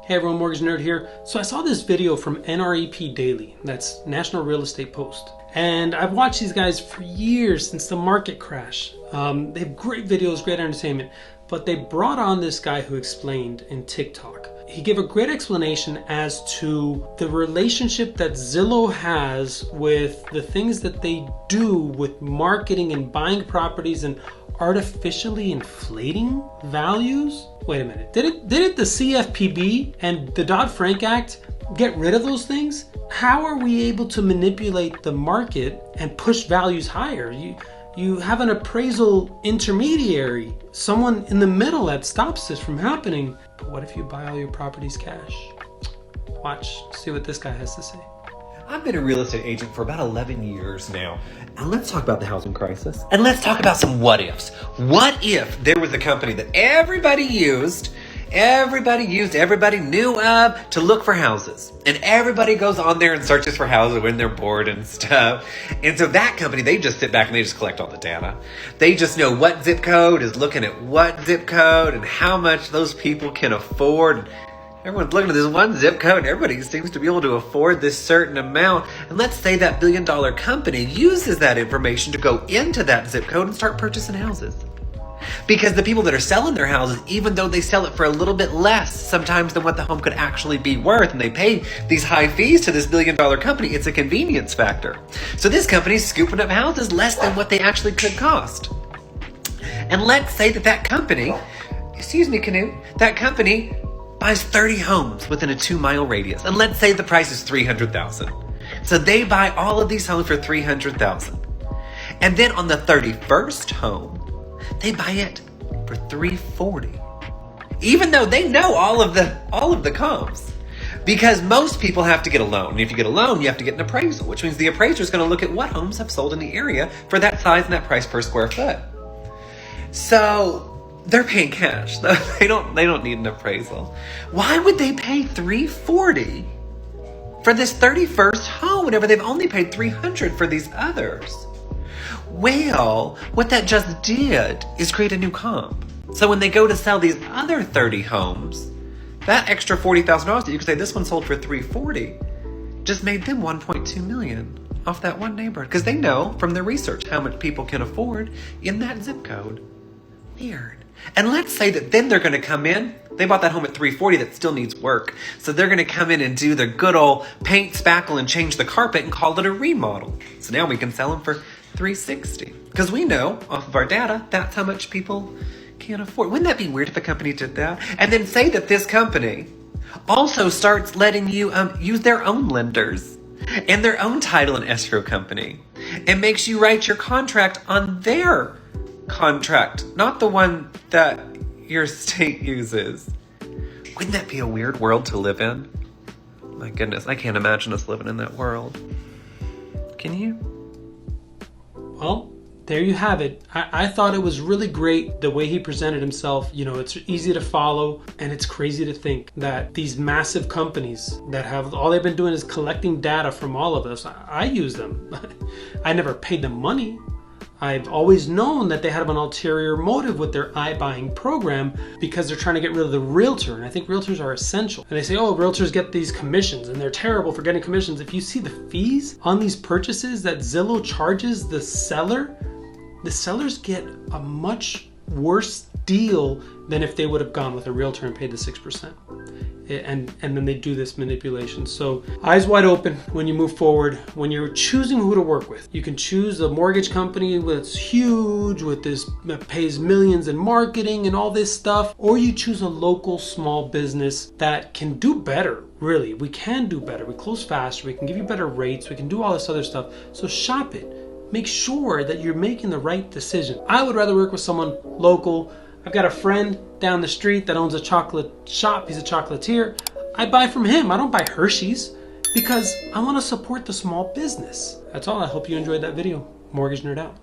Hey everyone, Mortgage Nerd here. So I saw this video from NREP Daily, that's National Real Estate Post. And I've watched these guys for years since the market crash. They have great videos, great entertainment, but they brought on this guy who explained in TikTok. He gave a great explanation as to the relationship that Zillow has with the things that they do with marketing and buying properties and artificially inflating values. Wait a minute, didn't the CFPB and the Dodd-Frank Act get rid of those things? How are we able to manipulate the market and push values higher? You have an appraisal intermediary, someone in the middle that stops this from happening. But what if you buy all your properties cash? Watch, see what this guy has to say. I've been a real estate agent for about 11 years now. And let's talk about the housing crisis. And let's talk about some what ifs. What if there was a company that everybody knew of to look for houses? And everybody goes on there and searches for houses when they're bored and stuff. And so that company, they just sit back and they just collect all the data. They just know what zip code is looking at what zip code and how much those people can afford. Everyone's looking at this one zip code and everybody seems to be able to afford this certain amount. And let's say that billion-dollar company uses that information to go into that zip code and start purchasing houses. Because the people that are selling their houses, even though they sell it for a little bit less sometimes than what the home could actually be worth, and they pay these high fees to this billion-dollar company, it's a convenience factor. So this company's scooping up houses less than what they actually could cost. And let's say that company, that company buys 30 homes within a 2-mile radius. And let's say the price is $300,000. So they buy all of these homes for $300,000. And then on the 31st home, they buy it for $340,000. Even though they know all of the comps. Because most people have to get a loan. And if you get a loan, you have to get an appraisal, which means the appraiser is going to look at what homes have sold in the area for that size and that price per square foot. So they're paying cash. They don't need an appraisal. Why would they pay $340,000 for this 31st home whenever they've only paid $300,000 for these others? Well, what that just did is create a new comp. So when they go to sell these other 30 homes, that extra $40,000 that you could say this one sold for $340,000 just made them $1.2 million off that one neighborhood, because they know from their research how much people can afford in that zip code. Weird. And let's say that then they're going to come in. They bought that home at $340,000 that still needs work. So they're going to come in and do the good old paint, spackle, and change the carpet and call it a remodel. So now we can sell them for $360,000. Because we know off of our data, that's how much people can't afford. Wouldn't that be weird if a company did that? And then say that this company also starts letting you use their own lenders and their own title and escrow company and makes you write your contract on their contract, not the one that your state uses. Wouldn't that be a weird world to live in? My goodness, I can't imagine us living in that world. Can you? Well, there you have it. I thought it was really great the way he presented himself. You know, it's easy to follow, and it's crazy to think that these massive companies that have all they've been doing is collecting data from all of us. I use them. I never paid them money. I've always known that they have an ulterior motive with their iBuying program because they're trying to get rid of the realtor. And I think realtors are essential. And they say, oh, realtors get these commissions and they're terrible for getting commissions. If you see the fees on these purchases that Zillow charges the sellers get a much worse deal than if they would have gone with a realtor and paid the 6%. And then they do this manipulation. So eyes wide open when you move forward. When you're choosing who to work with, you can choose a mortgage company that's huge with this that pays millions in marketing and all this stuff, or you choose a local small business that can do better. Really, we can do better. We close faster. We can give you better rates. We can do all this other stuff. So shop it. Make sure that you're making the right decision. I would rather work with someone local. I've got a friend down the street that owns a chocolate shop. He's a chocolatier. I buy from him. I don't buy Hershey's because I want to support the small business. That's all. I hope you enjoyed that video. Mortgage Nerd out.